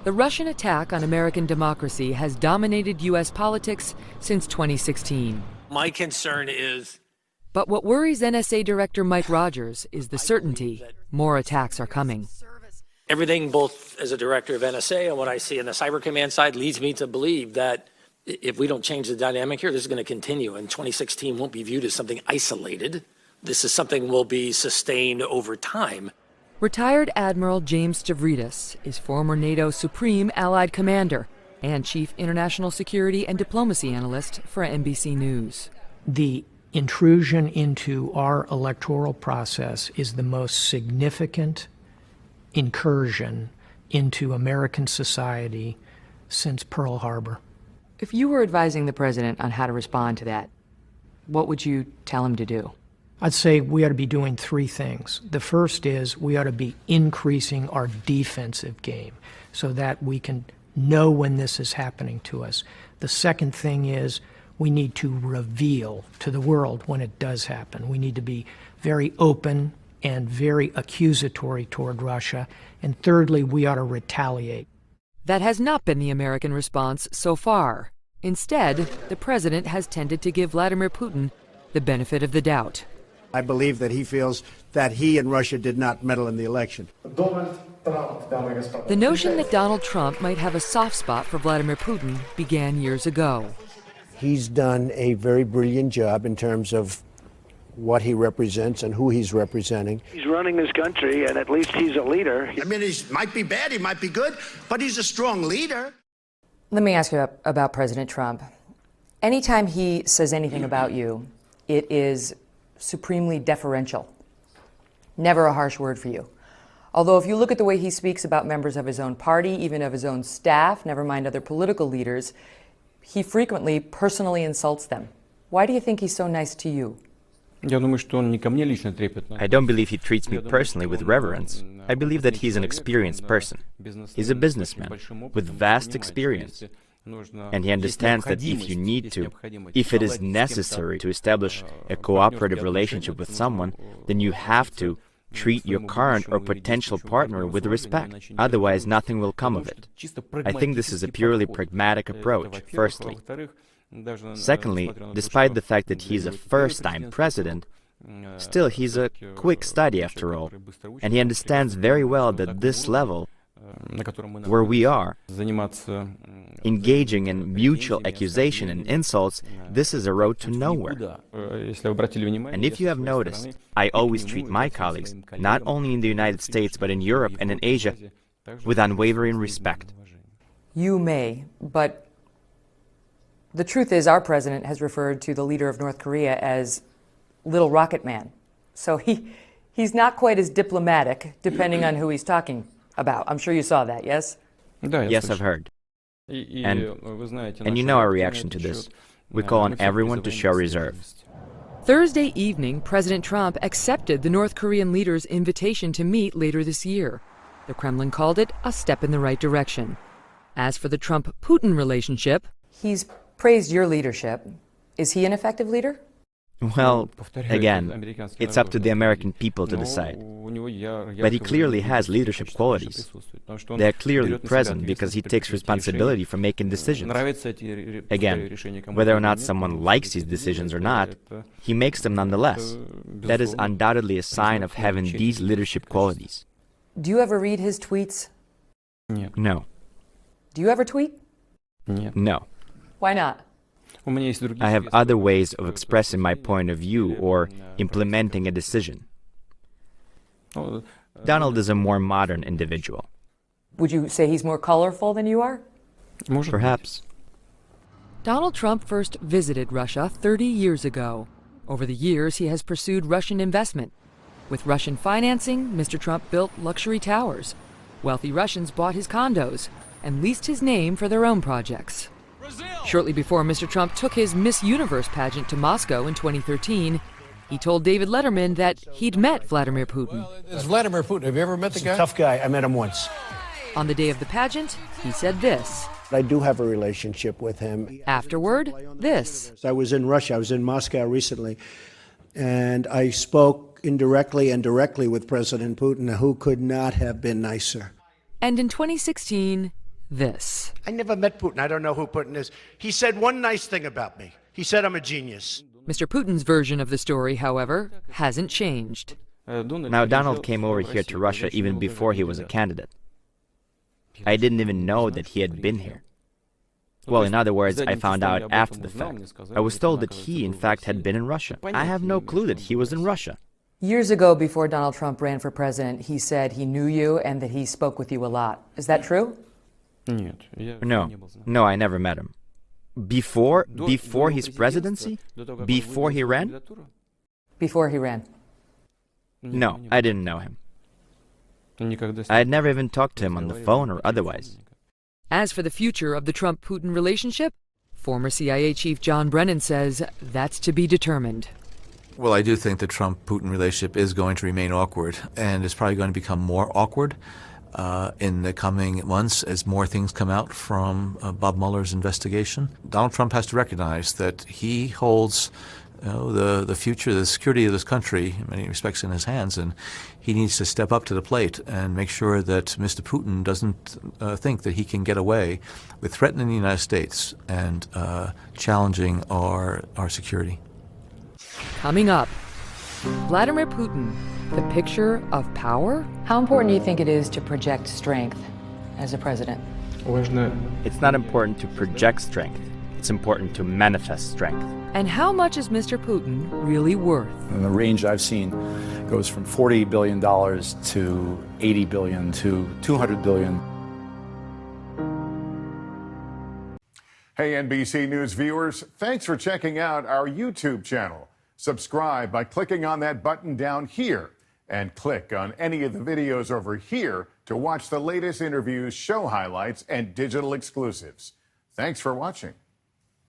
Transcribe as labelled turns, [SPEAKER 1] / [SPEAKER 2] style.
[SPEAKER 1] The Russian attack on American democracy has dominated U.S. politics since 2016.
[SPEAKER 2] My concern is...
[SPEAKER 1] But what worries NSA Director Mike Rogers is the certainty more attacks are coming.
[SPEAKER 2] Everything, both as a director of NSA and what I see on the Cyber Command side, leads me to believe that if we don't change the dynamic here, this is going to continue. And 2016 won't be viewed as something isolated. This is something will be sustained over time.
[SPEAKER 1] Retired Admiral James Stavridis is former NATO Supreme Allied Commander and Chief International Security and Diplomacy Analyst for NBC News.
[SPEAKER 3] The intrusion into our electoral process is the most significant incursion into American society since Pearl Harbor.
[SPEAKER 1] If you were advising the president on how to respond to that, what would you tell him to do?
[SPEAKER 3] I'd say we ought to be doing three things. The first is we ought to be increasing our defensive game so that we can know when this is happening to us. The second thing is we need to reveal to the world when it does happen. We need to be very open and very accusatory toward Russia. And thirdly, we ought to retaliate.
[SPEAKER 1] That has not been the American response so far. Instead, the president has tended to give Vladimir Putin the benefit of the doubt.
[SPEAKER 4] I believe that he feels that he and Russia did not meddle in the election.
[SPEAKER 1] The notion that Donald Trump might have a soft spot for Vladimir Putin began years ago.
[SPEAKER 4] He's done a very brilliant job in terms of what he represents and who he's representing.
[SPEAKER 5] He's running this country, and at least he's a leader.
[SPEAKER 4] I mean, he might be bad, he might be good, but he's a strong leader.
[SPEAKER 1] Let me ask you about President Trump. Anytime he says anything about you, it is supremely deferential. Never a harsh word for you. Although if you look at the way he speaks about members of his own party, even of his own staff, never mind other political leaders, he frequently personally insults them. Why do you think he's so nice to you?
[SPEAKER 6] I don't believe he treats me personally with reverence. I believe that he's an experienced person. He's a businessman with vast experience. And he understands that if you need to, if it is necessary to establish a cooperative relationship with someone, then you have to treat your current or potential partner with respect. Otherwise, nothing will come of it. I think this is a purely pragmatic approach, firstly. Secondly, despite the fact that he's a first-time president, still he's a quick study after all, and he understands very well that this level, where we are, engaging in mutual accusation and insults, this is a road to nowhere. And if you have noticed, I always treat my colleagues, not only in the United States but in Europe and in Asia, with unwavering respect.
[SPEAKER 1] You may, but the truth is our president has referred to the leader of North Korea as Little Rocket Man. So he's not quite as diplomatic, depending on who he's talking about. I'm sure you saw that, yes?
[SPEAKER 6] Yes, I've heard. And you know our reaction to this. We call on everyone to show reserve.
[SPEAKER 1] Thursday evening, President Trump accepted the North Korean leader's invitation to meet later this year. The Kremlin called it a step in the right direction. As for the Trump-Putin relationship, he's praised your leadership. Is he an effective leader?
[SPEAKER 6] Well, again, it's up to the American people to decide. But he clearly has leadership qualities. They are clearly present because he takes responsibility for making decisions. Again, whether or not someone likes his decisions or not, he makes them nonetheless. That is undoubtedly a sign of having these leadership qualities.
[SPEAKER 1] Do you ever read his tweets?
[SPEAKER 6] No.
[SPEAKER 1] Do you ever tweet?
[SPEAKER 6] No.
[SPEAKER 1] Why not?
[SPEAKER 6] I have other ways of expressing my point of view or implementing a decision. Donald is a more modern individual.
[SPEAKER 1] Would you say he's more colorful than you are?
[SPEAKER 6] Perhaps.
[SPEAKER 1] Donald Trump first visited Russia 30 years ago. Over the years, he has pursued Russian investment. With Russian financing, Mr. Trump built luxury towers. Wealthy Russians bought his condos and leased his name for their own projects. Shortly before Mr. Trump took his Miss Universe pageant to Moscow in 2013, he told David Letterman that he'd met Vladimir Putin.
[SPEAKER 7] It's Vladimir Putin. Have you ever met the guy?
[SPEAKER 4] Tough guy. I met him once.
[SPEAKER 1] On the day of the pageant, he said this.
[SPEAKER 4] I do have a relationship with him.
[SPEAKER 1] Afterward, this.
[SPEAKER 4] I was in Russia. I was in Moscow recently, and I spoke indirectly and directly with President Putin, who could not have been nicer.
[SPEAKER 1] And in 2016, this.
[SPEAKER 4] I never met Putin. I don't know who Putin is. He said one nice thing about me. He said I'm a genius.
[SPEAKER 1] Mr. Putin's version of the story, however, hasn't changed.
[SPEAKER 6] Now, Donald came over here to Russia even before he was a candidate. I didn't even know that he had been here. Well, in other words, I found out after the fact. I was told that he, in fact, had been in Russia. I have no clue that he was in Russia.
[SPEAKER 1] Years ago, before Donald Trump ran for president, he said he knew you and that he spoke with you a lot. Is that true?
[SPEAKER 6] No, I never met him. Before his presidency? Before he ran?
[SPEAKER 1] Before he ran.
[SPEAKER 6] No, I didn't know him. I had never even talked to him on the phone or otherwise.
[SPEAKER 1] As for the future of the Trump-Putin relationship, former CIA Chief John Brennan says that's to be determined.
[SPEAKER 8] Well, I do think the Trump-Putin relationship is going to remain awkward, and it's probably going to become more awkward in the coming months as more things come out from Bob Mueller's investigation. Donald Trump has to recognize that he holds the future, the security of this country in many respects in his hands, and he needs to step up to the plate and make sure that Mr. Putin doesn't think that he can get away with threatening the United States and challenging our security.
[SPEAKER 1] Coming up, Vladimir Putin, the picture of power? How important do you think it is to project strength as a president?
[SPEAKER 6] It's not important to project strength. It's important to manifest strength.
[SPEAKER 1] And how much is Mr. Putin really worth?
[SPEAKER 9] And the range I've seen goes from $40 billion to $80 billion to $200 billion.
[SPEAKER 10] Hey, NBC News viewers, thanks for checking out our YouTube channel. Subscribe by clicking on that button down here and click on any of the videos over here to watch the latest interviews, show highlights, and digital exclusives. Thanks for watching.